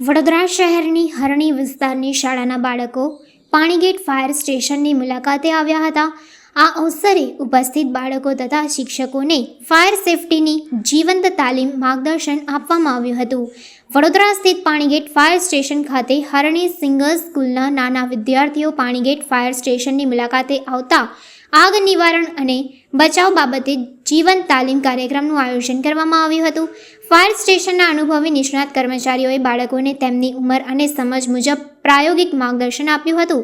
વડોદરા શહેરની હરણી વિસ્તારની શાળાના બાળકો પાણીગેટ ફાયર સ્ટેશનની મુલાકાતે આવ્યા હતા। આ અવસરે ઉપસ્થિત બાળકો તથા શિક્ષકોને ફાયર સેફટીની જીવંત તાલીમ માર્ગદર્શન આપવામાં આવ્યું હતું। વડોદરા સ્થિત પાણીગેટ ફાયર સ્ટેશન ખાતે હરણી સિંગર સ્કૂલના નાના વિદ્યાર્થીઓ પાણીગેટ ફાયર સ્ટેશનની મુલાકાતે આવતા આગ નિવારણ અને બચાવ બાબતે જીવંત તાલીમ કાર્યક્રમનું આયોજન કરવામાં આવ્યું હતું। ફાયર સ્ટેશનના અનુભવી નિષ્ણાત કર્મચારીઓએ બાળકોને તેમની ઉંમર અને સમજ મુજબ પ્રાયોગિક માર્ગદર્શન આપ્યું હતું।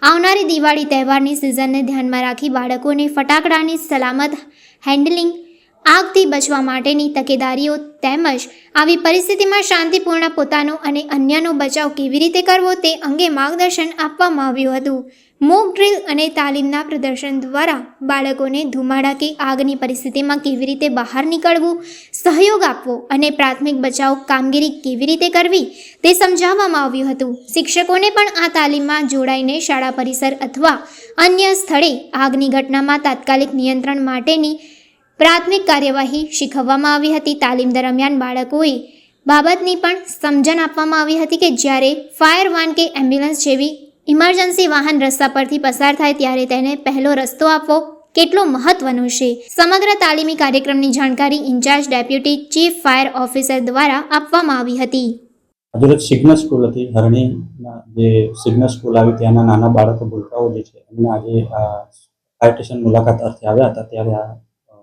આવનારી દિવાળી તહેવારની સિઝનને ધ્યાનમાં રાખી બાળકોને ફટાકડાની સલામત હેન્ડલિંગ, આગથી બચવા માટેની તકેદારીઓ તેમજ આવી પરિસ્થિતિમાં શાંતિપૂર્ણ પોતાનો અને અન્યનો બચાવ કેવી રીતે કરવો તે અંગે માર્ગદર્શન આપવામાં આવ્યું હતું। મોક ડ્રીલ અને તાલીમના પ્રદર્શન દ્વારા બાળકોને ધુમાડા કે આગની પરિસ્થિતિમાં કેવી રીતે બહાર નીકળવું, સહયોગ આપવો અને પ્રાથમિક બચાવ કામગીરી કેવી રીતે કરવી તે સમજાવવામાં આવ્યું હતું। શિક્ષકોને પણ આ તાલીમમાં જોડાઈને શાળા પરિસર અથવા અન્ય સ્થળે આગની ઘટનામાં તાત્કાલિક નિયંત્રણ માટેની પ્રાથમિક કાર્યવાહી શીખવવામાં આવી હતી। તાલીમ દરમિયાન બાળકોએ બાબતની પણ સમજણ આપવામાં આવી હતી કે જ્યારે ફાયર વાન કે એમ્બ્યુલન્સ જેવી ઇમરજન્સી વાહન રસ્તા પરથી પસાર થાય ત્યારે તેને પહેલો રસ્તો આપવો કેટલો મહત્વનો છે। સમગ્ર તાલીમી કાર્યક્રમની જાણકારી incharge deputy chief fire officer દ્વારા આપવામાં આવી હતી। આજે સિગ્નલ સ્કૂલ હતી હરણીના, જે સિગ્નલ સ્કૂલ આવી ત્યાંના નાના બાળકો ભૂલકાઓ જે છે એમને આજે ફાયર સ્ટેશન મુલાકાત અર્થે આવ્યા હતા। ત્યારે આ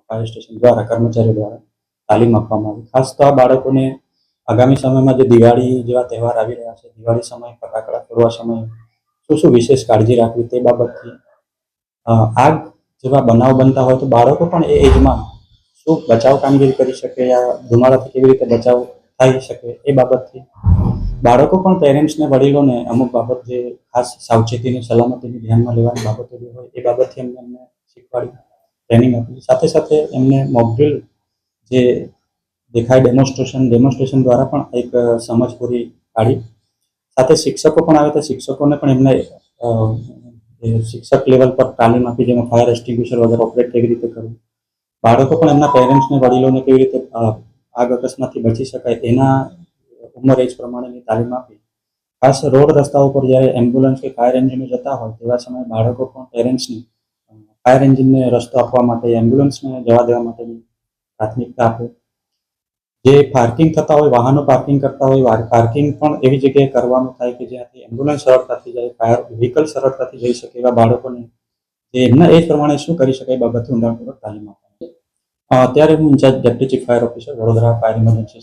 ફાયર સ્ટેશન દ્વારા કર્મચારીઓ દ્વારા તાલીમ આપવામાં આવી। ખાસ તો આ બાળકોને આગામી સમયમાં જે દિવાળી જેવા તહેવાર આવી રહ્યા છે, દિવાળી સમયે ફટાકડા ફોડવા સમયે શું વિશેષ કાળજી રાખવી તે બાબતથી, આગ જેવા બનાવ બનતા હોય તો બાળકો પણ એ એજમાં શું બચાવ કામગીરી કરી શકે, યા ધુમાડાથી કેવી રીતે બચાવ થઈ શકે એ બાબતથી બાળકો પણ પેરેન્ટ્સને, વડીલોને અમુક બાબત જે ખાસ સાવચેતીની, સલામતીની ધ્યાનમાં લેવાની બાબતો જે હોય એ બાબતથી એમને શીખવાડી, ટ્રેનિંગ આપી। સાથે સાથે એમને મોક ડ્રીલ જે દેખાય ડેમોન્સ્ટ્રેશન દ્વારા પણ એક સમજ પૂરી પાડી। સાથે શિક્ષકો પણ આવે તો શિક્ષકોને પણ એમને શિક્ષક લેવલ પર તાલીમ આપી, જેમાં ફાયર એક્સ્ટિંગ્વિશર વગેરે ઓપરેટ કેવી રીતે કરવું, બાળકો પણ એમના પેરેન્ટ્સને, વડીલોને કેવી રીતે આગ અકસ્માતથી બચી શકાય એના ઉંમર એજ પ્રમાણેની તાલીમ આપી। ખાસ રોડ રસ્તાઓ પર જ્યારે એમ્બ્યુલન્સ કે ફાયર એન્જિનો જતા હોય તેવા સમયે બાળકો પણ પેરેન્ટ્સને ફાયર એન્જિનને રસ્તો આપવા માટે, એમ્બ્યુલન્સને જવા દેવા માટેની પ્રાથમિકતા આપે। જે પાર્કિંગ થતા હોય, વાહનો પાર્કિંગ કરતા હોય, પાર્કિંગ પણ એવી જગ્યાએ કરવાનું થાય કે જ્યાંથી એમ્બ્યુલન્સ સરળતાથી જાય, ફાયર વ્હીકલ સરળતાથી જઈ શકે એવા બાળકોને જે એમના એજ પ્રમાણે શું કરી શકાય એ બાબતે ઊંડાણપૂર્વક તાલીમ આપવાની। અત્યારે હું incharge deputy chief fire officer, Vadodara fire emergency